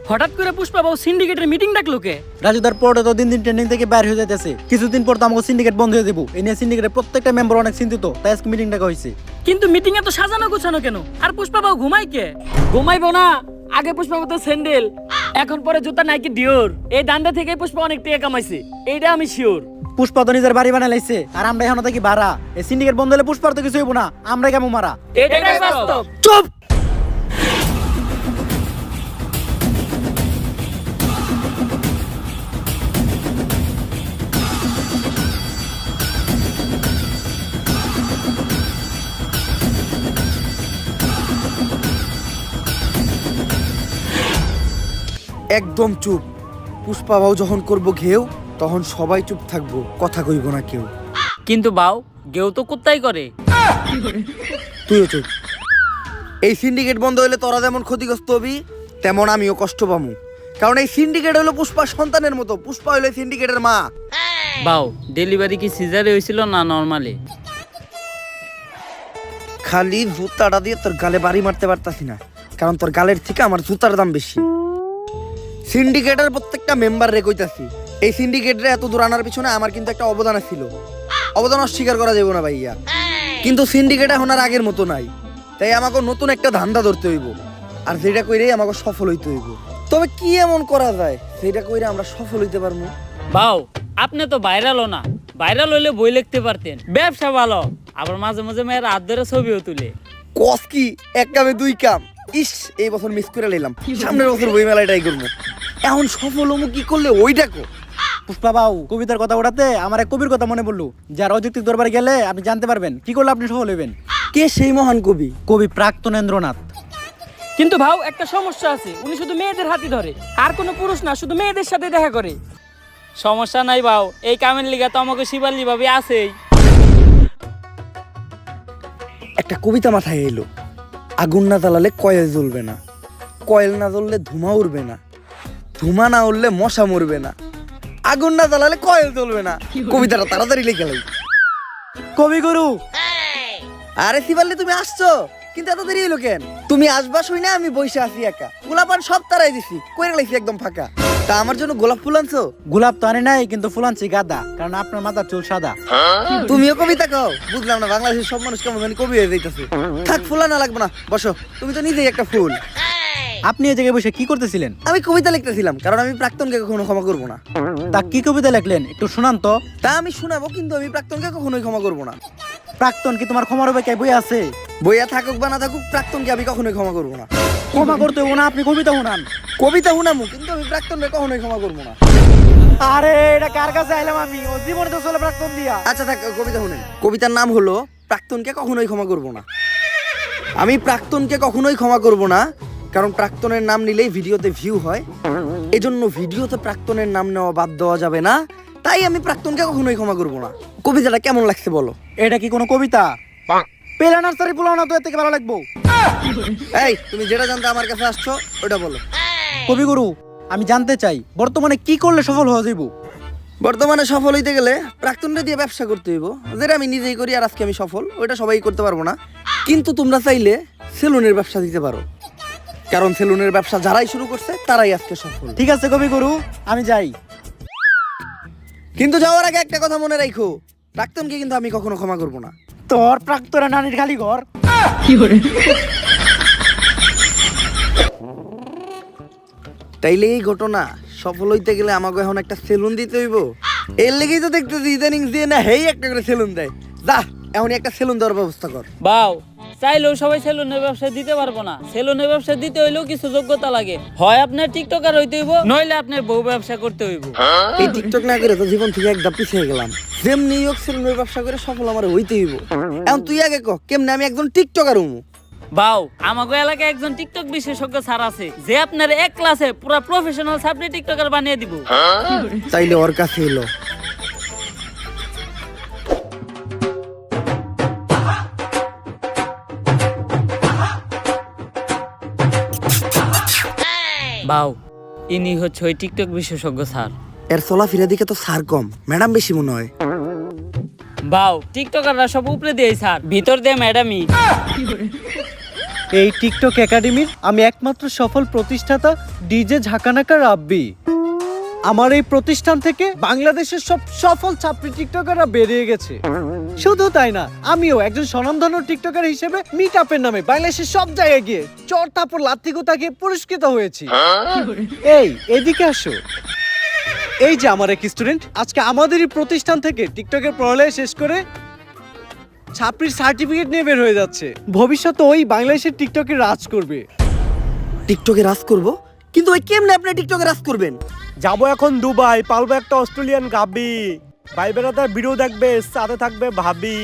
হঠাৎ করে পুষ্পা বাবু সিন্ডিকেটের মিটিং ডাকলো কে? রাজুদার পরে তো দিন দিন ট্রেন্ডিং থেকে বাইরে হয়ে যাইতেছে, কিছুদিন পর তো আমাকে সিন্ডিকেট বন্ধ হয়ে দেবো। এই নিয়ে সিন্ডিকেটের প্রত্যেকটা মেম্বার অনেক চিন্তিত, তাই আজকে মিটিং ডাকা হয়েছে। কিন্তু মিটিং এ তো সাজানো গোছানো কেন? আর পুষ্পা বাবু ঘুমাই কে? ঘুমাইবো না, আগে পুষ্পা বাবু তো স্যান্ডেল, এখন পরে জুতা নাইকি ডিওর। এই দান্দা থেকে পুষ্পা অনেক টাকা কামাইছে, এইটা আমি শিওর। পুষ্পা তো নিজের বাড়ি বানাই লাইছে, আর আমরা এখন থাকি ভাড়া। এই সিন্ডিকেট বন্ধ হলে পুষ্পার তো কিছু হইব না, আমরা কেমন মারা। এটাই বাস্তব। চুপ! একদম চুপ। পুষ্পা বাবু যখন করব ঘেউ, তখন সবাই চুপ থাকবো, কথা কইব না কেউ। কিন্তু বাউ গেও তো কুত্তাই করে। তুইও চুপ। এই সিন্ডিকেট বন্ধ হইলে তোরা যেমন ক্ষতিগ্রস্ত হবি, তেমন আমিও কষ্ট পামু। কারণ এই সিন্ডিকেট হলো পুষ্পা সন্তানের মতো, পুষ্পা হইলো সিন্ডিকেটের মা। বাউ ডেলিভারি কি সিজারে হয়েছিল না নরমালি? খালি জুতাটা দিয়ে তোর গালে বাড়ি মারতে পারতাছি না, কারণ তোর গালের থেকে আমার জুতার দাম বেশি। সিন্ডিকেটের প্রত্যেকটা মেম্বার রে কইতাছি, এই সিন্ডিকেটরে এত দূর আনার পিছনে আমার কিন্তু একটা অবদান ছিল। অবদান অস্বীকার করা যাবে না ভাইয়া। কিন্তু সিন্ডিকেট এখন আর আগের মতো নাই, তাই আমাকে নতুন একটা ধান্দা ধরতে হইব, আর যেটা কইরে আমাকে সফল হইতে হইব। তবে কি এমন করা যায় সেটা কইরে আমরা সফল হইতে পারবো? বাউ আপনি তো ভাইরালও না, ভাইরাল হইলে বই লিখতে পারতেন। ব্যবসা ভালো, আবার মাঝে মাঝে মেয়ের হাত ধরে ছবিও তুলে। কস কি এক কামে দুই কাম। ইস, এই বছর মিস করে নিলাম, সামনের বছর বই মেলায় ট্রাই করবো। এখন সফল হমু কি করলে ওইটা কো। পুষ্পা বাবু কবিতার কথা ওঠাতে আমার এক কবির কথা মনে পড়লো, যার অযৌক্তিক দরবারে গেলে আপনি জানতে পারবেন কি করলে আপনি সফল হইবেন। কে সেই মহান কবি? কবি প্রাক্তনেন্দ্রনাথ। কিন্তু ভাও একটা সমস্যা আছে, উনি শুধু মেয়েদের হাতই ধরে, আর কোনো পুরুষ না, শুধু মেয়েদের সাথে দেখা করে। সমস্যা নাই বাউ, এই কামের লিগা তো আমাকে শিবালি ভাবে আছেই। একটা কবিতা মাথায় এলো, আগুন না জ্বালালে কয়েল জ্বলবে না, কয়েল না জ্বললে ধুমা উড়বে না, ধুমা না উড়লে মশা মরবে না, আগুন না জ্বালালে কয়েল জ্বলবে না। কবিতাটা তাড়াতাড়ি লিখে লাই। কবিগুরু, আরে শিবাল্লি তুমি আসছো, কিন্তু এত দেরি হলো কেন? তুমি আসবা শুই না আমি বসে আছি একা, গোলাপান সব তারাই দিছি, কইরে লাইছি একদম ফাঁকা। তা আমার জন্য গোলাপ ফুল আনছো? গোলাপ তো আনে নাই, কিন্তু ফুল আনছি গাদা, কারণ আপনার মাথার চুল সাদা। তুমিও কবিতা কও? বুঝলাম না, বাংলাদেশের সব মানুষ কেমন জানি কবি হয়ে যাইতেছে। থাক, ফুলা না লাগবে না, বসো। তুমি তো নিজেই একটা ফুল। আপনি এই জায়গায় বসে কি করতেছিলেন? আমি কবিতা লিখতেছিলাম, কারণ আমি প্রাক্তনকে কখনো ক্ষমা করবো না। তা কি কবিতা লিখলেন একটু শোনান তো। তা আমি শোনাবো, কিন্তু আমি প্রাক্তনকে কখনোই ক্ষমা করবো না। প্রাক্তন কি তোমার ক্ষমার হবে? কে বই আছে? বইয়া থাকুক বা না থাকুক, প্রাক্তনকে আমি কখনোই ক্ষমা করবো না। ক্ষমা করতে হবো না, আপনি কবিতা শোনান। কবিতা শুনামু, কিন্তু আমি প্রাক্তনকে কখনোই ক্ষমা করবো না। আরে এটা কার কাছে আইলাম আমি? ও জীবনে তো চলে প্রাক্তন দিয়া। আচ্ছা থাক, কবিতা শুনেন। কবিতার নাম হলো প্রাক্তনকে কখনোই ক্ষমা করবো না। আমি প্রাক্তনকে কখনোই ক্ষমা করবো না, কারণ প্রাক্তনের নাম নিলেই ভিডিওতে ভিউ হয়, এজন্য ভিডিওতে প্রাক্তনের নাম নেওয়া বাদ দেওয়া যাবে না। তাই আমি প্রাক্তনকে কখনোই ক্ষমা করবো না। কবিতাটা কেমন লাগছে বলো? এটা কি কোনো কবিতা? পেলা নার্সারি পোলাও না তো এর থেকে ভালো লাগবো। এই, তুমি যেটা জানতে আমার কাছে আসছো ওটা বলো। কবিগুরু, আমি জানতে চাই বর্তমানে কি করলে সফল হওয়া যাইব? বর্তমানে সফল হইতে গেলে প্রাক্তনকে দিয়ে ব্যবসা করতে হইব, যেটা আমি নিজেই করি, আর আজকে আমি সফল, ওইটা সবাই করতে পারবো না। কিন্তু তোমরা চাইলে সেলুনের ব্যবসা দিতে পারো, কারণ সেলুনের ব্যবসা যারাই শুরু করছে তারাই আজকে সফল। ঠিক আছে কবিগুরু, আমি যাই। কিন্তু যাওয়ার আগে একটা কথা মনে রাখো, প্রাক্তনকে কিন্তু আমি কখনো ক্ষমা করবো না। তোর প্রাক্তনের নানির খালি ঘর। তাইলে এই ঘটনা সফল হইতে গেলে আমাকে এখন একটা সেলুন দিতে হইব। এর লেগেই তো দেখতেছি ইদানিং দিয়ে না হেই একটা করে সেলুন দেয়। যা, এখনই একটা সেলুন দেওয়ার ব্যবস্থা কর। বাউ চাইলেও সবাই সেলুনের ব্যবসা দিতে পারবো না। সেলুনের ব্যবসা দিতে হইলেও কিছু যোগ্যতা লাগে, হয় আপনার টিকটকার হইতে হইব, নইলে আপনার বউ ব্যবসা করতে হইব। এই টিকটক না করে তো জীবন থেকে একদম পিছিয়ে গেলাম। যেমনি হোক সেলুনের ব্যবসা করে সফল আমার হইতে হইব। এখন তুই আগে ক, কেমনে আমি একজন টিকটকার হমু? বাউ আমাগো এলাকায় একজন টিকটক বিশেষজ্ঞ স্যার আছে, যে আপনার এক ক্লাসে পুরো প্রফেশনাল সাবজেক্ট টিকটকার বানিয়ে দিব। তাইলে ওর কাছে এলো। বাউ ইনি হচ্ছে ওই টিকটক বিশেষজ্ঞ স্যার। এর চলাফেরা দিকে তো সার কম, ম্যাডাম বেশি মনে হয়। বাউ টিকটকাররা সব উপরে দিয়ে স্যার, ভিতর দিয়ে ম্যাডামই। এই টিকটক একাডেমির আমি একমাত্র সফল প্রতিষ্ঠাতা ডিজে ঝাঁকানাকা রাব্বি। আমার এই প্রতিষ্ঠান থেকে বাংলাদেশের সব সফল ছাত্রী টিকটকাররা বেরিয়ে গেছে। শুধু তাই না, আমিও একজন স্বনামধন্য টিকটকার হিসেবে মিট আপের নামে বাংলাদেশের সব জায়গায় গিয়ে চর থাপড় লাত্তি গোতাকে পুরস্কৃত হয়েছি। এই এদিকে আসো। এই যে আমার এক স্টুডেন্ট আজকে আমাদেরই প্রতিষ্ঠান থেকে টিকটকের পড়ালেখা শেষ করে ছাত্রীর সার্টিফিকেট নিয়ে বের হয়ে যাচ্ছে। ভবিষ্যতে ওই বাংলাদেশের টিকটকে রাজ করবে। টিকটকে রাজ করব, কিন্তু ওই কেমনে আপনি টিকটকে রাজ করবেন? যাবো এখন দুবাই, পালবো একটা অস্ট্রেলিয়ান গাবি, ভাই বেড়াদার ভিডিও দেখবে, সাথে থাকবে ভাবি।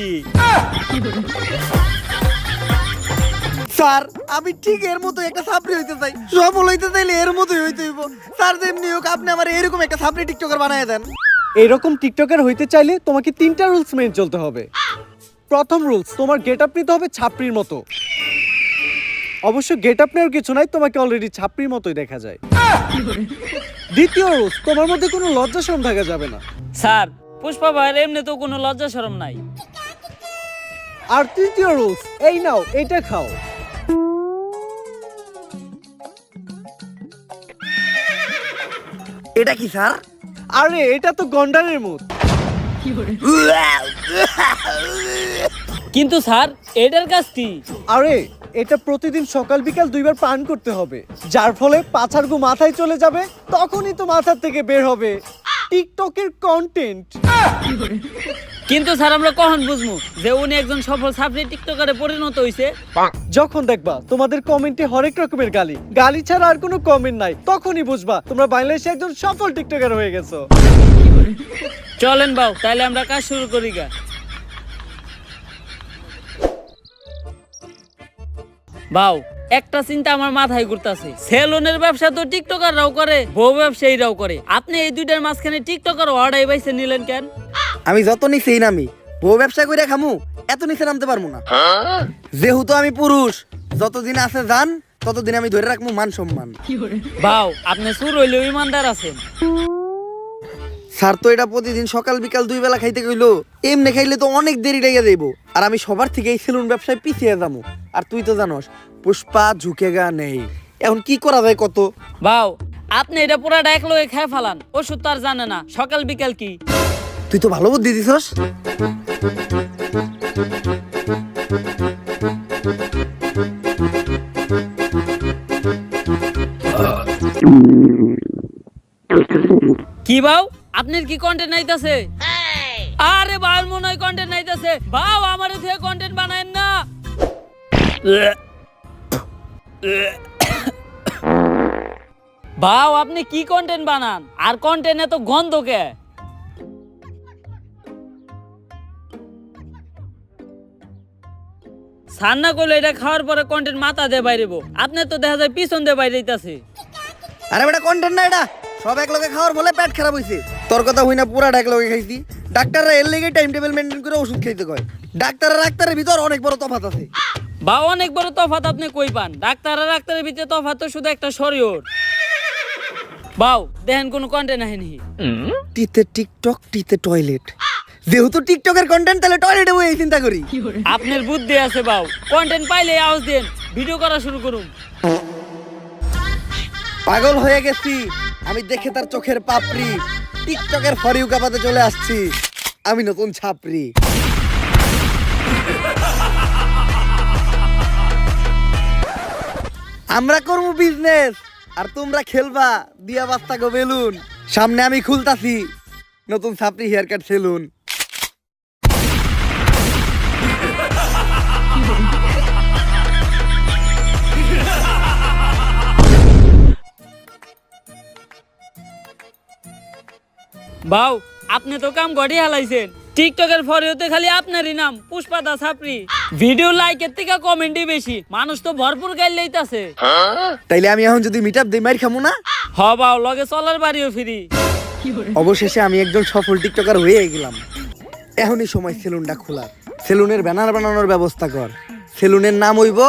স্যার আমি ঠিক এর মতো একটা ছাত্রী হইতে চাই, সফল হইতে চাইলে এর মতোই হইতে হইব। স্যার যেমনি হোক আপনি আমার এরকম একটা ছাত্রী টিকটকার বানায় দেন। এইরকম টিকটকার হইতে চাইলে তোমাকে 3টা রুলস মেনে চলতে হবে। প্রথম রুলস, তোমার গেট আপ নিতে হবে ছাপড়ির মতো। অবশ্য গেট আপ নেওয়ার কিছু নাই, তোমাকে অলরেডি ছাপড়ির মতোই দেখা যায়। দ্বিতীয় রুলস, তোমার মধ্যে কোনো লজ্জা শরম থাকা যাবে না। স্যার পুষ্পা ভাইয়ের এমনি তো কোনো লজ্জা শরম নাই। আর তৃতীয় রুলস, এই নাও এটা খাও। এটা কি স্যার? আরে এটা তো গন্ডারের মুখ। কিন্তু স্যার এটার কাজ কি? আরে এটা প্রতিদিন সকাল বিকাল 2বার পান করতে হবে, যার ফলে পাছার গু মাথায় চলে যাবে, তখনই তো মাথার থেকে বের হবে টিকটকের কন্টেন্ট। কিন্তু স্যার আমরা কখন বুঝবো যে উনি একজন সফল ছাত্রী টিকটকারে পরিণত হইছে? যখন দেখবা তোমাদের কমেন্টে হরেক রকমের গালি, গালি ছাড়া আর কোনো কমেন্ট নাই, তখনই বুঝবা তোমরা বাংলাদেশে একজন সফল টিকটকার হয়ে গেছো। চলেন বাউ, তাহলে আমরা কাজ শুরু করি গা। বাউ একটা চিন্তা আমার মাথায় ঘুরতাছে, সেলুনের ব্যবসা তো টিকটকাররাও করে, বউ ব্যবসায়ীরাও করে, আপনি এই দুইটার মাঝখানে টিকটকার অর্ডার বাইছে নিলেন কেন? আমি যত নিচেই নামি, বউ ব্যবসা করে খামু, এত নিচে নামতে পারবো না। যেহেতু আমি পুরুষ, যতদিন আছে যান ততদিন আমি ধরে রাখবো মান সম্মান। বাউ আপনি সুর হইলেও ইমানদার আছেন। স্যার তো এটা প্রতিদিন সকাল বিকাল 2 বেলা খাইতে কইলো, এমনি খাইলে তো অনেক দেরি লেগে যাইব, আর আমি সবার থেকে এই সেলুন ব্যবসায় পিছিয়ে যাবো। আর তুই তো জানোস পুষ্পা ঝুঁকেগা নেই, এখন কি করা যায় কত? বাউ আপনি এটা পুরাটা এক লগে খেয়ে ফেলান, ওষুধ তো আর জানে না সকাল বিকাল কি। তুই তো ভালো বুদ্ধি দিছস। কি বাউ আপনার কি কন্টেন্ট নাইতাছে? আরে বাউর মনে হয় কন্টেন্ট নাইতাছে। বাউ আমারে থেকে কন্টেন্ট বানায়েন না। বাউ আপনি কি কন্টেন্ট বানান, আর কন্টেন্ট এত গন্ধ কে? সান্না করলে এটা খাওয়ার পরে কন্টেন্ট মাথা দিয়ে বাইরেবো, আপনার তো দেখা যায় পিছন দিয়ে বাইরে যাইতাছে। আরে বেটা কন্টেন্ট না, এটা সব এক লগে খাওয়ার বলে পেট খারাপ হইছে। তোর কথা হই না, পুরাটা এক লগে খাইছি। ডাক্তাররা এর লেগে টাইম টেবিল মেইনটেইন করে ওষুধ খাইতে কয়। ডাক্তারের ভিতর অনেক বড় তফাৎ আছে। বা অনেক বড় তফাৎ আপনি কই পান? ডাক্তার আর ডাক্তারের ভিতরে তফাৎ তো শুধু একটা শরীর। বাউ দেখেন কোন কন্টেন্ট আহেনি। টিতে টিকটক, টিতে টয়লেট। যেহেতু টিকটকের কন্টেন্ট, তাহলে টয়লেটে বই চিন্তা করি। আপনার বুদ্ধি আছে বাউ, কন্টেন্ট পাইলে আওয়াজ দেন, ভিডিও করা শুরু করুন। পাগল হয়ে গেছি আমি দেখে তার চোখের পাপড়ি, টিকটকের ফরিউ কাপাতে চলে আসছি আমি নতুন ছাপরি। আমরা করবো বিজনেস আর তোমরা খেলবা দিয়া বাস্তা গো বেলুন। সামনে আমি খুলতাছি নতুন ছাপরি হেয়ার কাট সেলুন। বাউ আপনি তো কাম গড়ি হালাইছেন, টিকটকের ফরিওতে খালি আপনারই নাম পুষ্পা দা ছাপরি। ভিডিও লাইকের থেকে কমেন্টই বেশি, মানুষ তো ভরপুর গাইল লইতাছে। তাইলে আমি এখন যদি মিট আপ দিই মাইর খামু না? হ বাউ লগে চলার বাড়িও ফ্রি। অবশেষে আমি একজন সফল টিকটকার হয়ে গেলাম। এখনই সময় সেলুনটা খোলার। সেলুনের ব্যানার বানানোর ব্যবস্থা কর। সেলুনের নাম হইব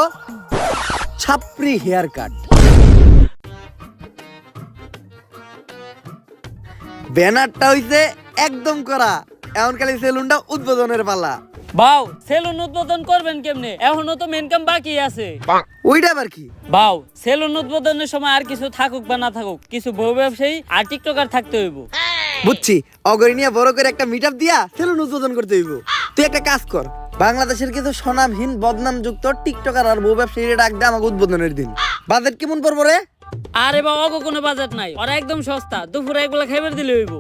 ছাপরি হেয়ার কাট। ব্যানারটা হইছে একদম করা, এখন খালি সেলুনটা উদ্বোধনের পালা। বাউ সেলুন উদ্বোধন করবেন কেমনে? এখনো তো মেন কাম বাকি আছে। ওইটা আবার কি? বাউ সেলুন উদ্বোধনের সময় আর কিছু থাকুক বা না থাকুক, কিছু বউ ব্যবসায়ী আর টিকটকার থাকতে হইব। বুঝছি, অগরি নিয়ে বড় করে একটা মিট আপ দিয়া সেলুন উদ্বোধন করতে হইব। তুই একটা কাজ কর, বাংলাদেশের কিছু স্বনামহীন বদনামযুক্ত টিকটকার আর বউ ব্যবসায়ীরা ডাক দে আমাকে উদ্বোধনের দিন। বাজেট কেমন পড়বো রে? আরে বাবা অগো কোনো বাজেট নাই, ওরা একদম সস্তা, দুপুরে একবেলা খাইবার দিলে হইব।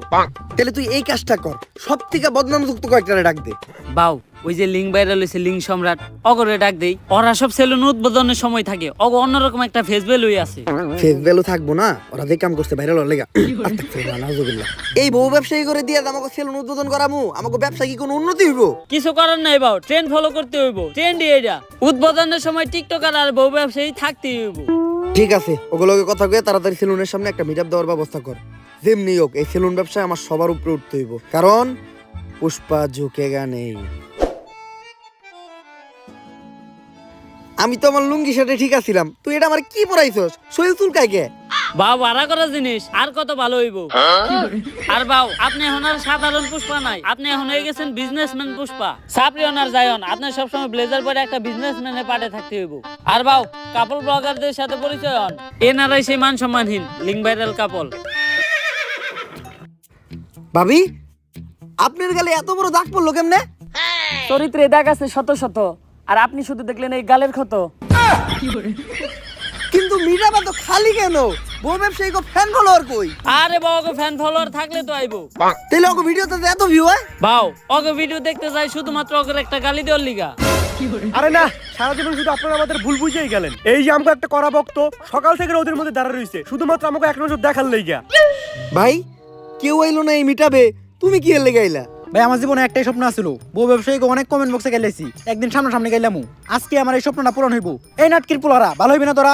তাহলে তুই এই কাজটা কর, সব থেকে বদনামযুক্ত কয়েকটা ডাক দে। বাউ ওই যে লিঙ্ক ভাইরাল হইছে, লিঙ্ক সম্রাট, অগরে ডাক দেই। ওরা সব সেলুন উদ্বোধনের সময় থাকে, অগো অন্যরকম একটা ফেস ভ্যালুই আছে। ফেস ভ্যালু থাকবো না, ওরা যে কাম করছে ভাইরাল হওয়ার লেগা। নাউজুবিল্লাহ। এই বউ ব্যবসায়ী করে দিয়ে আমাকে সেলুন উদ্বোধন করামু, আমাকে ব্যবসা কি কোনো উন্নতি হইব? কিছু করার নাই বাউ, ট্রেন্ড ফলো করতে হইব। ট্রেন্ডই এটা, উদ্বোধনের সময় টিকটকার আর বউ ব্যবসায়ী থাকতেই হইব। ঠিক আছে, ওগুলোকে কথা কয়ে তাড়াতাড়ি সেলুনের সামনে একটা মিট আপ দেওয়ার ব্যবস্থা কর। যেমনি হোক এই সেলুন ব্যবসায় আমার সবার উপরে উঠতে হইব, কারণ পুষ্পা ঝুঁকেগা নেই। আমি তো আমার লুঙ্গি শার্টে ঠিক আছিলাম, তুই এটা আমার কি পরাইছস? শরীর চুলকায় কে? বাউ ভাড়া করা জিনিস আর কত ভালো হইব। আর বাউ আপনি এখন আর সাধারণ পুষ্পা নাই, আপনি এখন হয়ে গেছেন বিজনেসম্যান পুষ্পা। সাপরি অনার যায়ন, আপনি সবসময় ব্লেজার পরে একটা বিজনেসম্যানের পাটে থাকতে হইব। আর বাউ কাপল ব্লগারদের সাথে পরিচয় হন, এনারাই সেই মান সম্মানহীন লিঙ্ক ভাইরাল কাপল। ভাবি, আপনার গালে এত বড় দাগ পড়লো কেমনে? চরিত্রে দাগ আছে শত শত, আর আপনি শুধু দেখলেন এই গালের ক্ষত। কিন্তু মিরাবা তো খালি কেন? বউ ব্যবসায়ী কো ফ্যান ফলোয়ার কই? আরে বাবা গো ফ্যান ফলোয়ার থাকলে তো আইবো। তাইলে ওকে ভিডিওতে এত ভিউ হয়? বাউ ওকে ভিডিও দেখতে যাই শুধুমাত্র ওকে একটা গালি দেওয়ার লিগা। আরে না, সারা জীবন শুধু আপনারা আমাদের ভুল বুঝেই গেলেন। এই যে আমাকে একটা করা ভক্ত সকাল থেকে ওদের মধ্যে দাঁড়া রইছে শুধুমাত্র আমাকে এক নজর দেখার লাইগা। ভাই কেউ আইলো না এই মিটাবে, তুমি কি এর লেগে আইলা? ভাই আমার জীবনে একটাই স্বপ্ন আছিল, বউ ব্যবসায়ীকে অনেক কমেন্ট বক্সে গেলেছি, একদিন সামনাসামনি গেলাম। আজকে আমার এই স্বপ্নটা পূরণ হইব। এই নাটকির পোলারা ভালো হইবি না তোরা?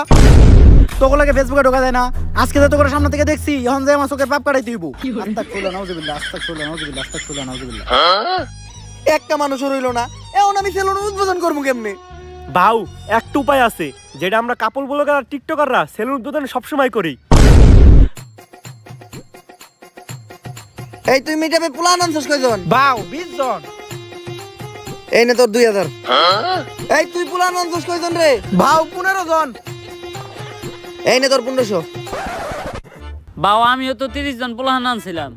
তোগুলোকে ফেসবুকে ঢোকা যায় না, আজকে তো তোকে সামনে থেকে দেখছি, এখন যে আমার চোখের পাপ কাটাইতে হইব। আস্তাগফিরুল্লাহ, নাউজুবিল্লাহ, আস্তাগফিরুল্লাহ, নাউজুবিল্লাহ, আস্তাগফিরুল্লাহ, নাউজুবিল্লাহ। একটা মানুষও রইলো না, এখন আমি সেলুন উদ্বোধন করবো কেমনে? বাউ একটা উপায় আছে, যেটা আমরা কাপল ব্লগার আর টিকটকাররা সেলুন উদ্বোধন সবসময় করি। এই তুই মিটাবে পোলা আনছস কয়জন? বাউ 20 জন। এই নে তোর 2000। এই তুই পোলা আনছস কয়জন রে? বাউ 15 জন। এই নে তোর 1500। বাউ আমিও তো 30 জন পোলাহান আনছিলাম।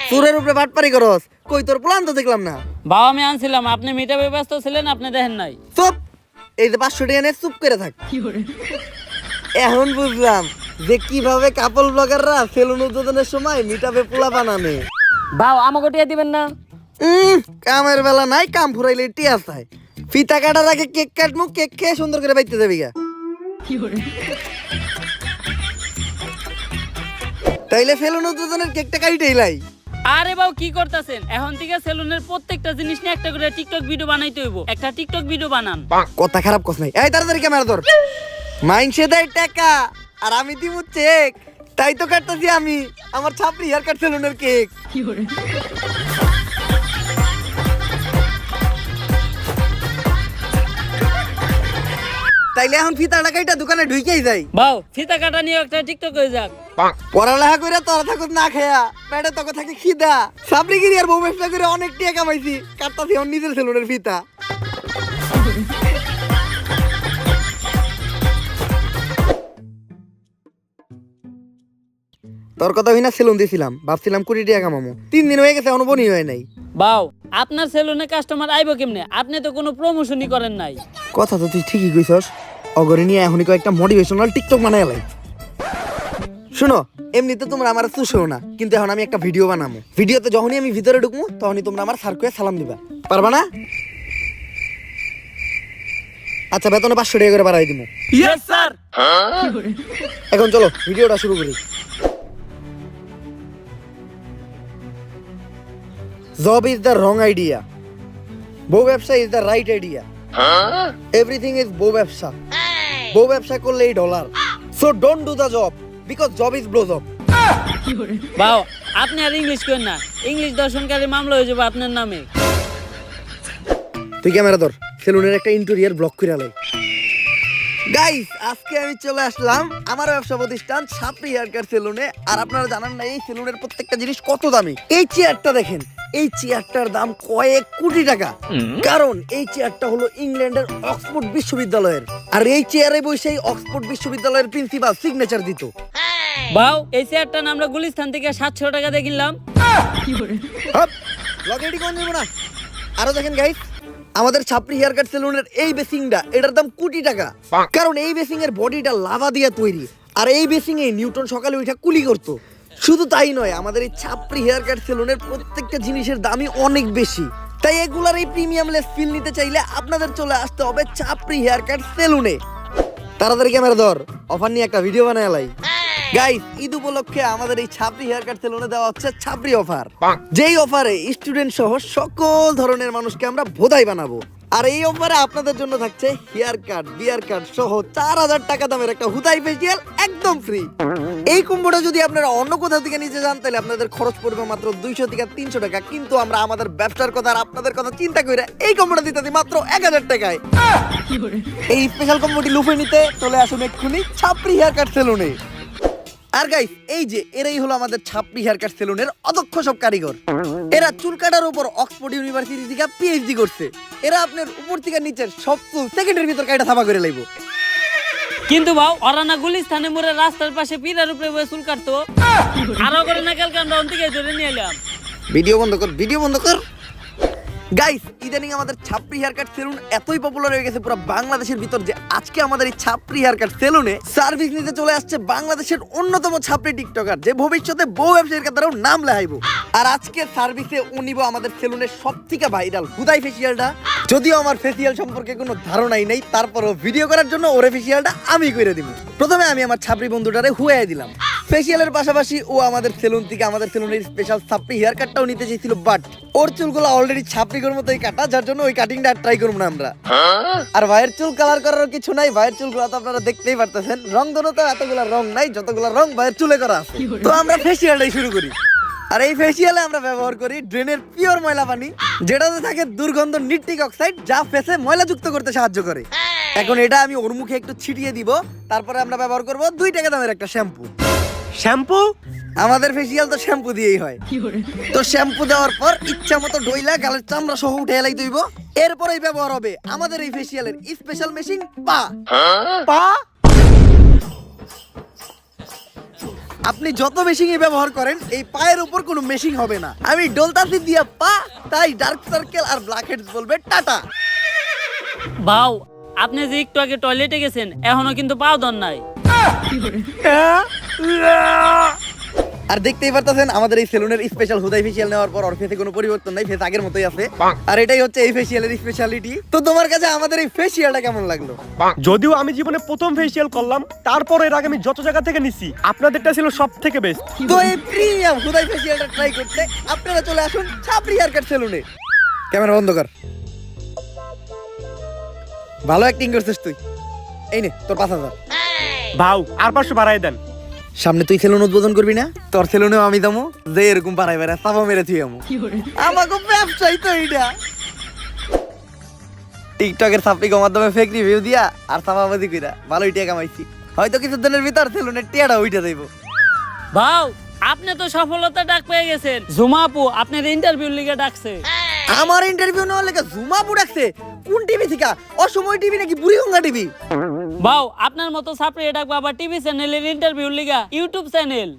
চুরের উপরে বাটপারি করস, কই তোর পোলান তো দেখলাম না। বাউ আমি আনছিলাম, আপনি মিটাবে ব্যস্ত ছিলেন, আপনি দেখেন নাই। চুপ, এই যে 500 টাকা নে, চুপ করে থাক। এখন বুঝলাম যে কিভাবে কাপল ব্লগাররা সেলুন উদ্বোধনের সময় মিটাবে পোলা বানানে। বাউ আমাকে টিয়া দিবেন না? কামের বেলা নাই, কাম ফুরাইলে টিয়া চাই। ফিতা কাটার আগে কেক কাটমু, কেক খেয়ে সুন্দর করে বাইতে যাবি গা। তাইলে সেলুন উদ্বোধনের কেকটা কাইটেই লাই। আরে বাউ কি করতেছেন? এখন থেকে সেলুনের প্রত্যেকটা জিনিস নিয়ে একটা করে টিকটক ভিডিও বানাইতে হইব। একটা টিকটক ভিডিও বানান। কথা খারাপ কস নাই। এই তাড়াতাড়ি ক্যামেরা ধর। মাইনসে দেয় টাকা আর আমি দিব চেক, তাই তো কাটতাছি আমি আমার ছাপড়ি হেয়ার কাট সেলুনের কেক। তাইলে এখন ফিতা টাকাইটা দোকানে ঢুকেই যাই। বাউ ফিতা কাটা নিয়ে একটা টিকটক হয়ে যাক। পড়ালেখা করে তোরা থাকুক না খেয়া, পেটে তোকে থাকে খিদা। সাবরিগিরি আর বউ ব্যবসা করে অনেক টাকা কামাইছি, কাটতাছি এখন নিজের সেলুনের ফিতা। তোর কথা হই না সেলুন দিছিলাম, ভাবছিলাম 20 টাকা কামামো। 3 দিন হয়ে গেছে এখনো বনি হয় নাই। বাউ আপনার সেলুনে কাস্টমার আইবো কেমনে? আপনি তো কোনো প্রমোশনই করেন নাই। কথা তো তুই ঠিকই কইছস, অগরে নিয়ে এখনই কয়েকটা মোটিভেশনাল টিকটক বানায় লাই। শুনো, এমনিতে তোমরা আমার চুষেও না, কিন্তু এখন আমি একটা ভিডিও বানাবো। ভিডিওতে যখনই আমি ভিতরে ঢুকবো তখনই তোমরা আমার স্যার কয়ে সালাম দিবা, পারবা না? আচ্ছা বেতনে 500 টাকা করে বাড়াই দিবো। Yes sir. এখন চলো ভিডিওটা শুরু করি। Job is the wrong idea. বউ ব্যবসা is the right idea. Everything is বউ ব্যবসা। বউ ব্যবসা করলে এই dollar. So don't do the job because job is blow job. বাউ আপনি আর ইংলিশ করেন না, ইংলিশ দর্শনকারী মামলা হয়ে যাবে আপনার নামে। তুই ক্যামেরা ধর, সেলুনের একটা ইন্টেরিয়র ব্লক করে লাই। গাইস আজকে আমি চলে আসলাম আমার ব্যবসা প্রতিষ্ঠান সাপড়ি হেয়ার কাট সেলুনে। আর আপনারা জানেন না এই সেলুনের প্রত্যেকটা জিনিস কত দামি। এই চেয়ারটা দেখেন এই চেয়ারটার দাম কয়েক কোটি টাকা, কারণ এই চেয়ারটা হলো ইংল্যান্ডের অক্সফোর্ড বিশ্ববিদ্যালয়ের, আর এই চেয়ারে বসে অক্সফোর্ড বিশ্ববিদ্যালয়ের প্রিন্সিপাল সিগনেচার দিত। বাউ, এই চেয়ারটা আমরা গুলিস্তান থেকে 700 টাকা দিয়ে কিনলাম। লগেডি কোন নেব না। আরো দেখেন গাইস, আমাদের ছাপরি হেয়ার কাট সেলুনের এই বেসিংটা, এটার দাম কোটি টাকা, কারণ এই বেসিং এর বডিটা লাভা দিয়ে তৈরি, আর এই বেসিং এ নিউটন সকালে উঠে কুলি করতো। শুধু তাই নয়, আমাদের এই ছাপরি হেয়ার কাট সেলুনের প্রত্যেকটা জিনিসের দামই অনেক বেশি, তাই এগুলার এই প্রিমিয়াম লেস ফিল নিতে চাইলে আপনাদের চলে আসতে হবে ছাপরি হেয়ার কাট সেলুনে। তাড়াতাড়ি ক্যামেরা ধর, অফার নিয়ে একটা ভিডিও বানাই। গাইস, ঈদ উপলক্ষে আমাদের এই ছাপরি হেয়ার কাট সেলুনে দেওয়া হচ্ছে ছাপরি অফার, যেই অফারে স্টুডেন্ট সহ সকল ধরনের মানুষকে আমরা ভোদাই বানাবো। আর এই অফারে আপনাদের জন্য থাকছে হেয়ার কাট, বিয়ার কাট সহ 4000 টাকা দামের একটা হুদাই ফেসিয়াল একদম ফ্রি। এই কম্বোটা যদি আপনারা অন্য কোথাও থেকে নিতে যান তাহলে আপনাদের খরচ পড়বে মাত্র 200 থেকে 300 টাকা, কিন্তু আমরা আমাদের ব্যবসার কথা আর আপনাদের কথা চিন্তা করে এই কম্বোটা দিতে দিই মাত্র 1000 টাকায়। এই স্পেশাল কম্বোটি লুফে নিতে চলে আসুন এক্ষুনি ছাপরি হেয়ার কাট সেলুনে। আর গাইস, এই যে এরাই হলো আমাদের ছাপরি হেয়ার কাট সেলুনের অদক্ষ সব কারিগর। এরা চুল কাটার উপর অক্সফোর্ড ইউনিভার্সিটি থেকে পিএইচডি করছে। এরা আপনার উপর থেকে নিচের সব চুল সেকেন্ডের ভিতর কাটা থাবা করে লাইবো। কিন্তু বাউ, ওরা না গুলিস্তানে মোড়ে রাস্তার পাশে পিলার উপরে বসে চুল কাটতো, আরো করে না কালকে আমরা অন্তিকে ধরে নিয়ে এলাম। ভিডিও বন্ধ কর, ভিডিও বন্ধ কর। গাইস, ইদানিং আমাদের ছাপরি হেয়ার কাট সেলুন এতই পপুলার হয়ে গেছে পুরো বাংলাদেশের ভিতর যে আজকে আমাদের এই ছাপরি হেয়ার কাট সেলুনে সার্ভিস নিতে চলে আসছে বাংলাদেশের অন্যতম ছাপরি টিকটকার, যে ভবিষ্যতে বউ ব্যবসায়ীর কাতারেও নাম লেখাইবো। আর আজকে সার্ভিসে উনিব আমাদের সেলুনের সবথেকে ভাইরাল হুদাই ফেসিয়ালটা। যদিও আমার ফেসিয়াল সম্পর্কে কোনো ধারণাই নেই, তারপরও ভিডিও করার জন্য ওরে ফেসিয়ালটা আমি করে দিব। প্রথমে আমি আমার ছাপরি বন্ধুটারে হুয়াই দিলাম। ফেসিয়ালের পাশাপাশি ও আমাদের সেলুন থেকে আমাদের সেলুনের স্পেশাল ছাপরি হেয়ার কাটটাও নিতে চেয়েছিল, বাট ওর চুলগুলো অলরেডি ছাপরির মতোই কাটা, যার জন্য ওই কাটিংটা ট্রাই করব না আমরা। আর ভাইয়ের চুল কালার করার কিছু নাই, ভাইয়ের চুলগুলো তো আপনারা দেখতেই পারতেছেন, রং ধরতে এতগুলা রং নাই, যতগুলা রং ভাইয়ের চুলে করা আছে। তো আমরা ফেসিয়ালটাই শুরু করি। আর এই ফেসিয়ালে আমরা ব্যবহার করি ড্রেনের পিওর ময়লা পানি, যেটাতে থাকে দুর্গন্ধ নিট্রিক অক্সাইড, যা ফেসে ময়লা যুক্ত করতে সাহায্য করে। এখন এটা আমি ওর মুখে একটু ছিটিয়ে দিব, তারপরে আমরা ব্যবহার করব 2 টাকা দামের একটা শ্যাম্পু। শ্যাম্পু? আমাদের ফেসিয়াল তো শ্যাম্পু দিয়েই হয়। তো শ্যাম্পু দেওয়ার পর ইচ্ছা মতো ডইলা গালের চামড়া সহ উঠে এলাই দইব। এরপরেই ব্যবহার হবে আমাদের এই ফেসিয়ালের স্পেশাল মেশিন পা। পা? আপনি যত মেশিনই ব্যবহার করেন, এই পায়ের উপর কোনো মেশিন হবে না। আমি ডলতাছি দিয়া পা, তাই ডার্ক সার্কেল আর ব্ল্যাক হেডস বলবে টাটা। বাউ, আপনি যে একটু আগে টয়লেটে গেছেন, এখনো কিন্তু পাও দন নাই। আর দেখতেই পারতেছেন আমাদের এই সেলুনের স্পেশাল হুদাই ফেসিয়াল নেওয়ার পর ওর ফেসে কোনো পরিবর্তন নাই, ফেস আগের মতোই আছে। আর এটাই হচ্ছে এই ফেসিয়ালের স্পেশালিটি। তো তোমার কাছে আমাদের এই ফেসিয়ালটা কেমন লাগলো? যদিও আমি জীবনে প্রথম ফেসিয়াল করলাম, তারপর এর আগে আমি যত জায়গা থেকে নিছি আপনাদেরটা ছিল সব থেকে বেস্ট। তো এই প্রিমিয়াম হুদাই ফেসিয়ালটা ট্রাই করতে আপনারা চলে আসুন ছাপরি হেয়ার কাট সেলুনে। ক্যামেরা বন্ধ কর। ভালো অ্যাক্টিং করছিস তুই। এই নে তোর 5000। ভাও, আর 500 বাড়াই দেন। সামনে তুই সেলুন উদ্বোধন করবি না? তোর সেলুনেও আমি দামো যে এরকম পাড়াই বেড়া চাপা মেরে তুই আমু। আমাকে ব্যবসায়ী তো এইটা। টিকটকের সাপ্লিকের মাধ্যমে ফেক রিভিউ দিয়া আর চাপাবাজি কইরা ভালোই টাকা কামাইছি। হয়তো কিছুদিনের ভিতর সেলুনের টিয়াটা উইঠা যাইব। বাউ, আপনি তো সফলতা ডাক পেয়ে গেছেন। ঝুমা আপু আপনার ইন্টারভিউ লিগে ডাকছে। আমার ইন্টারভিউ নেওয়ার লেগে জুমা বুড়াকছে? কোন টিভি থেকে? অসময় টিভি নাকি বুড়িগঙ্গা টিভি? বাউ, আপনার মতো ছাপড়ি ডাকবো আবার টিভি চ্যানেলের ইন্টারভিউ লিগা ইউটিউব চ্যানেল।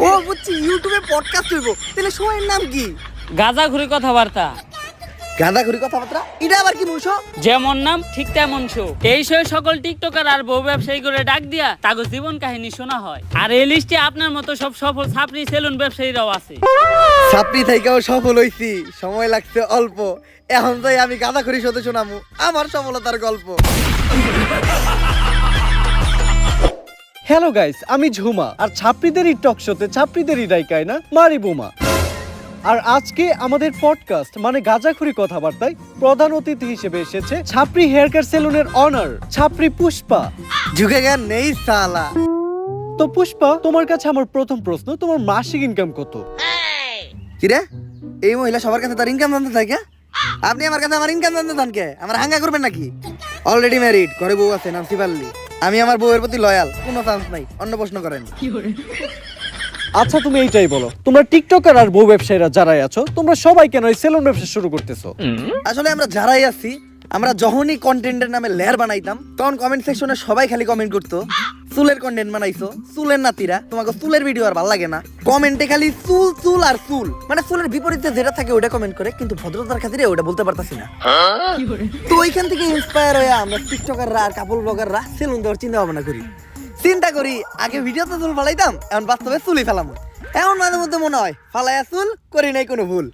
ও বুঝছি, ইউটিউবে পডকাস্ট হইব। তাহলে শোয়ের নাম কি? গাঁজাখুরি কথাবার্তা। গাঁদাখুরি কথাবার্তা? এটা আবার কি বলছো? যেমন নাম ঠিক তেমন শো। এই শো সকল টিকটকার আর বউ ব্যবসায়ী করে ডাক দিয়া তাগো জীবন কাহিনী শোনা হয়। আর এই লিস্টে আপনার মতো সব সফল ছাপড়ি সেলুন ব্যবসায়ীরাও আছে। ছাপড়ি থেকেও সফল হইছি, সময় লাগছে অল্প। এখন তাই আমি গাঁদাখুরি শোতে শোনামু আমার সফলতার গল্প। হ্যালো গাইস, আমি ঝুমা, আর ছাপড়িদেরই টক শোতে ছাপড়িদেরই রাইকায় না মারি বোমা। আর আজকে আমাদের পডকাস্ট মানে গাঁজাখুরি কথাবার্তায় প্রধান অতিথি হিসেবে এসেছে ছাপড়ি হেয়ার কাট সেলুনের অনার ছাপড়ি পুষ্পা। ঝুঁকে গেন নেই সালা। তো পুষ্পা, তোমার কাছে আমার প্রথম প্রশ্ন, তোমার মাসিক ইনকাম কত? কিরে, এই মহিলা সবার কাছে তার ইনকাম জানতে থাকে? আপনি আমার কাছে আমার ইনকাম জানতে চান কে? আমার হাঙ্গা করবেন নাকি? অলরেডি ম্যারিড, ঘরে বউ আছে, নাম সিপাল্লি। আমি আমার বউয়ের প্রতি লয়াল, কোনো চান্স নাই। অন্য প্রশ্ন করেন। আচ্ছা তুমি এইটাই বলো, তোমরা টিকটকার আর বউ ব্যবসায়ীরা যারাই আছো, তোমরা সবাই কেন এই সেলুন ব্যবসা শুরু করতেছো? আসলে আমরা যারাই আছি, আমরা যখনই কন্টেন্টের নামে লেয়ার বানাইতাম, তখন কমেন্ট সেকশনে সবাই খালি কমেন্ট করতো, চুলের কন্টেন্ট বানাইছো, চুলের নাতিরা, তোমাকে চুলের ভিডিও আর ভালো লাগে না। কমেন্টে খালি চুল চুল আর চুল, মানে চুলের বিপরীতে যেটা থাকে ওটা কমেন্ট করে, কিন্তু ভদ্রতার খাতিরে ওটা বলতে পারতাছি না। তো ওইখান থেকে ইন্সপায়ার হয়ে আমরা টিকটকাররা আর কাপড় ব্লগাররা সেলুন দেওয়ার চিন্তা ভাবনা করি। চিন্তা করি আগে ভিডিওতে চুল ফালাইতাম, এখন বাস্তবে চুলই ফেলাম। এখন মাঝে মধ্যে মনে হয় ফালাইয়া চুল করি নাই কোনো ভুল।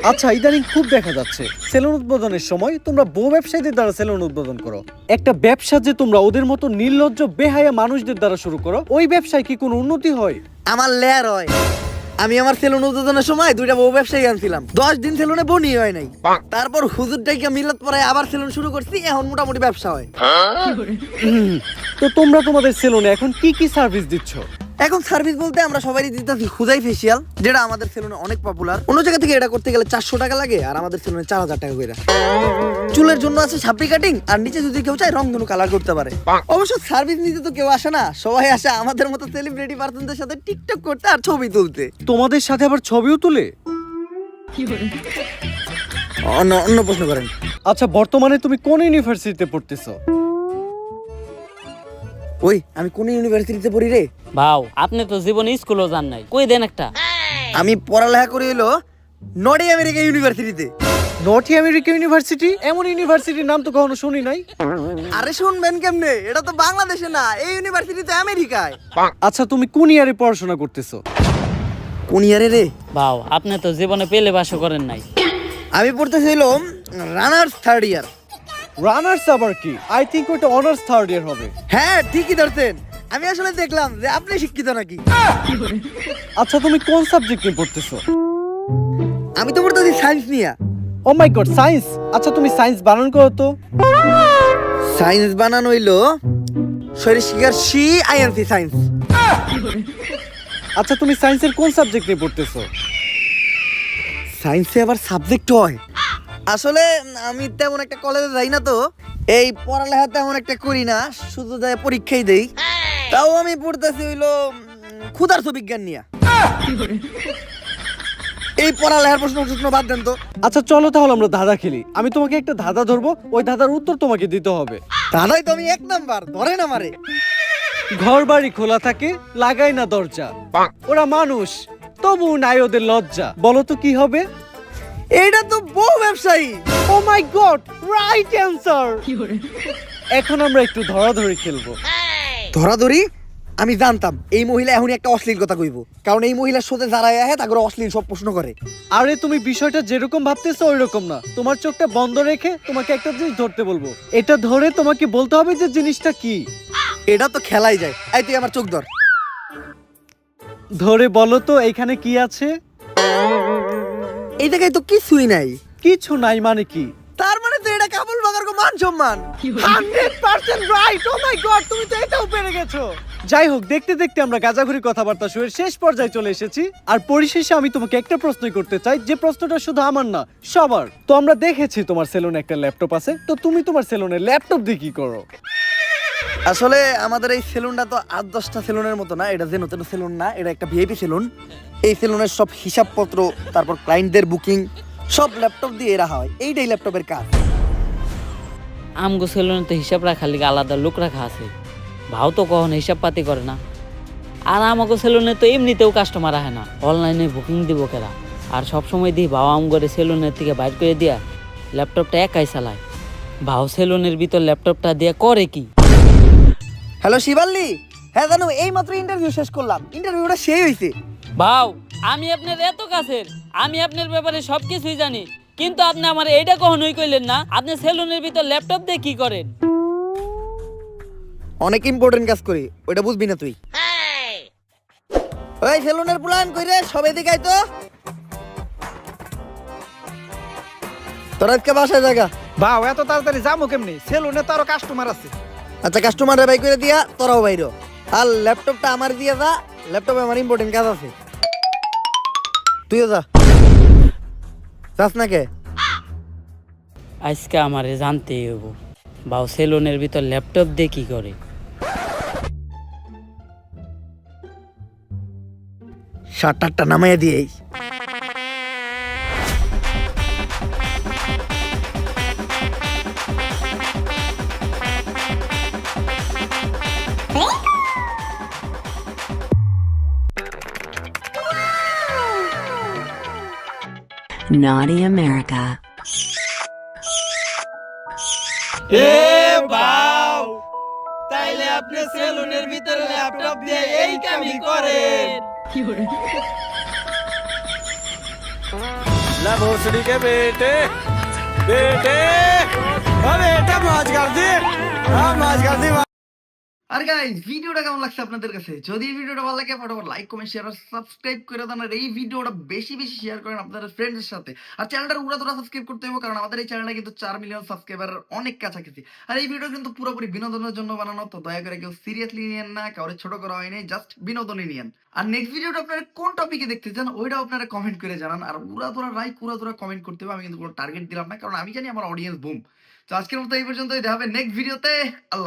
আচ্ছা ইদানিং খুব দেখা যাচ্ছে সেলুন উদ্বোধনের সময় তোমরা বউ ব্যবসায়ীদের দ্বারা সেলুন উদ্বোধন করো। একটা ব্যবসা যে তোমরা ওদের মতো নির্লজ্জ বেহায়া মানুষদের দ্বারা শুরু করো, ওই ব্যবসায় কি কোনো উন্নতি হয়? আমার লেয়ার হয়। আমি আমার সেলুন উদ্বোধনের সময় 2টা বউ ব্যবসায়ী আনছিলাম, 10 দিন সেলুনে বনি হয় নাই। তারপর হুজুরটাকে মিলাত পরে আবার সেলুন শুরু করছি, এখন মোটামুটি ব্যবসা হয়। তো তোমরা তোমাদের সেলুনে এখন কি কি সার্ভিস দিচ্ছ? এখন সার্ভিস বলতে আমরা সবারই দিতেছি খুদাই ফেসিয়াল, যেটা আমাদের সেলুনে অনেক পপুলার। অন্য জায়গা থেকে এটা করতে গেলে 400 টাকা লাগে, আর আমাদের সেলুনে 4000 টাকা করে। চুলের জন্য আছে ছাপড়ি কাটিং, আর নিচে যদি কেউ চায় রংধনু কালার করতে পারে। অবশ্য সার্ভিস নিতে তো কেউ আসে না, সবাই আসে আমাদের মতো সেলিব্রিটি পার্সনদের সাথে টিকটক করতে আর ছবি তুলতে। তোমাদের সাথে আবার ছবিও তুলে? অন্য প্রশ্ন করেন। আচ্ছা বর্তমানে তুমি কোন ইউনিভার্সিটিতে পড়তেছো? ওই আমি কোন ইউনিভার্সিটিতে পড়ি রে? ভাও আপনি তো জীবনে স্কুলও যান নাই, কই দেন একটা। আমি পড়ালেখা করি হলো নর্থ আমেরিকা ইউনিভার্সিটিতে। North America university? এমন ইউনিভার্সিটির নাম তো কখনো শুনি নাই। আরে শুনবেন কেমনে, এটা তো বাংলাদেশে না, এই ইউনিভার্সিটি তো আমেরিকায়। আচ্ছা তুমি কোন ইয়ারে পড়াশোনা করতেছো? কোন ইয়ারে রে? ভাও আপনি তো জীবনে পেলে বাসও করেন নাই। আমি পড়তেছি হলো রানার্স 3rd ইয়ার। রানার্স আবার কি? আই থিংক ওটা অনার্স 3rd ইয়ার হবে। হ্যাঁ ঠিকই ধরছেন, আমি আসলে দেখলাম যে আপনি শিক্ষিত নাকি। আচ্ছা তুমি কোন সাবজেক্ট নিয়ে পড়তেছো? আমি তো পড়তেছি সায়েন্স নিয়ে। ও মাই গড, সায়েন্স? আচ্ছা তুমি সায়েন্স বানান করো তো। সায়েন্স বানানো হইলো শরীর শিকার সি আইএনসি সায়েন্স। আচ্ছা তুমি সায়েন্সের কোন সাবজেক্ট নিয়ে পড়তেছো? সায়েন্সে আবার সাবজেক্ট হয়? আসলে আমি তেমন একটা কলেজে যাই না, তো এই পড়ালেখা তেমন একটা করি না, শুধু যাই পরীক্ষাই দেই। তাও আমি পড়তেছি হইলো ক্ষুধার্ত বিজ্ঞান নিয়ে। এই পড়ালেখার প্রশ্ন বাদ দেন তো। আচ্ছা চলো তাহলে আমরা ধাঁধা খেলি। আমি তোমাকে একটা ধাঁধা ধরবো, ওই ধাঁধার উত্তর তোমাকে দিতে হবে। দাদাই তো আমি 1 নাম্বার, ধরেন আমারে। ঘর বাড়ি খোলা থাকে, লাগাই না দরজা, ওরা মানুষ তবু নাই ওদের লজ্জা, বলো তো কি হবে? এইটা তো বউ ব্যবসায়ী। ও মাই গড, রাইট অ্যানসার। এখন আমরা একটু ধরাধরি খেলবো। ধরাধরি? আমি জানতাম এই মহিলা এখনই একটা অশ্লীল কথা কইব, কারণ এই মহিলার সাথে যারা আহে তাকে অশ্লীল সব প্রশ্ন করে। আরে তুমি বিষয়টা যেরকম ভাবতেছো ওই রকম না। তোমার চোখটা বন্ধ রেখে তোমাকে একটা জিনিস ধরতে বলবো, এটা ধরে তোমাকে বলতে হবে যে জিনিসটা কি। এটা তো খেলাই যায়। এই তুই আমার চোখ ধর। ধরে বলো তো এখানে কি আছে? এই জায়গায় তো কিছুই নাই। কিছু নাই মানে কি? তার মানে তো এটা কাপড় বাগার মান সম্মান। 100% রাইট। ও মাই গড, তুমি তো এটাও পেরে গেছো। যাই হোক, দেখতে দেখতে আমরা গাজাঘুরি কথাবার্তা শুরুর শেষ পর্যায়ে চলে এসেছি। আর পরিশেষে আমি তোমাকে একটা প্রশ্নই করতে চাই, যে প্রশ্নটা শুধু আমার না সবার। তো আমরা দেখেছি তোমার সেলুনে একটা ল্যাপটপ আছে, তো তুমি তোমার সেলুনে ল্যাপটপ দিয়ে কি করো? আসলে আমাদের এই সেলুনটা তো 8-10টা সেলুনের মতো না, এটা যে নতুন সেলুন না, এটা একটা ভিআইপি সেলুন। এই সেলুনের সব হিসাবপত্র, তারপর ক্লায়েন্টদের বুকিং সব ল্যাপটপ দিয়ে রাখা হয়। এইটাই ল্যাপটপের কাজ। আমগো সেলুনে তো হিসাব রাখার লিগে আলাদা লোক রাখা আছে, ভাও তো কখনো হিসাব পাতি করে না। আর আমাগো সেলুনে তো এমনিতেও কাস্টমার আহে না, অনলাইনে বুকিং দিব কেরা। আর সবসময় দিই ভাও আমগরে সেলুনের থেকে বাইর করে দিয়া ল্যাপটপটা একাই চালায়। ভাও সেলুনের ভিতর ল্যাপটপটা দিয়া করে কি? হ্যালো শিবাল্লি, হ্যাঁ জানো এই মাত্র ইন্টারভিউ শেষ করলাম, ইন্টারভিউটা সেই হয়েছে। ভাও আমি আপনার এত কাছের, আমি আপনার ব্যাপারে সবকিছুই জানি, কিন্তু আপনি আমার এইটা কখনোই কইলেন না আপনি সেলুনের ভিতর ল্যাপটপ দিয়ে কি করেন। অনেক ইম্পর্টেন্ট কাজ করি, ওইটা বুঝবি না তুই। ওই সেলুনের প্ল্যান কইরে সবাই দেখাই তো। তোর আজকে বাসায় জায়গা? বাও এত তাড়াতাড়ি যাবো কেমনি? সেলুনে তো আরো কাস্টমার আছে। আচ্ছা কাস্টমারে বাই করে দিয়া, তোরাও বাইরো। আর ল্যাপটপটা আমার দিয়ে যা, ল্যাপটপে আমার ইম্পর্টেন্ট কাজ আছে। তুইও যা। যাস না কে? আজকে আমারে জানতেই হইব ভাও সেলুনের ভিতর ল্যাপটপ দিয়ে কি করে। শার্টারটা নামাইয়া দিয়েই। Naughty America. তাইলে আপনি সেলুনের ভিতরে ল্যাপটপ দিয়ে এই কামই করেন। ला भोसड़ी के बेटे बेटे बेटा मौज कर दी हाँ मौज कर दी। আর গাইস ভিডিওটা কেমন লাগছে আপনাদের কাছে? যদি এই ভিডিওটা ভালো লাগে ফটাফট লাইক কমেন্ট শেয়ার আর সাবস্ক্রাইব করে দেন, আর এই ভিডিওটা বেশি বেশি শেয়ার করেন আপনাদের ফ্রেন্ডসের সাথে। আর চ্যানেলটা উড়াধুরা সাবস্ক্রাইব করতে হবে, কারণ আমাদের এই চ্যানেলটা কিন্তু 4 মিলিয়ন সাবস্ক্রাইবার অনেক কাছাকাছি। আর এই ভিডিও কিন্তু পুরোপুরি বিনোদনের জন্য বানানো, তো দয়া করে কেউ সিরিয়াসলি নিয়েন না, কাউরে ছোট করা হয়নি, জাস্ট বিনোদনই নিয়েন। আর নেক্সট ভিডিওটা আপনারা কোন টপিকে দেখতে চান ওইটাও আপনারা কমেন্ট করে জানান। আর উড়াধুরা লাইক উড়াধুরা কমেন্ট করতে হবে, আমি কিন্তু কোনো টার্গেট দিলাম না, কারণ আমি জানি আমার অডিয়েন্স বুম। তো আজকের মতো এই পর্যন্তই, দেখা হবে নেক্সট ভিডিওতে। আল্লাহ।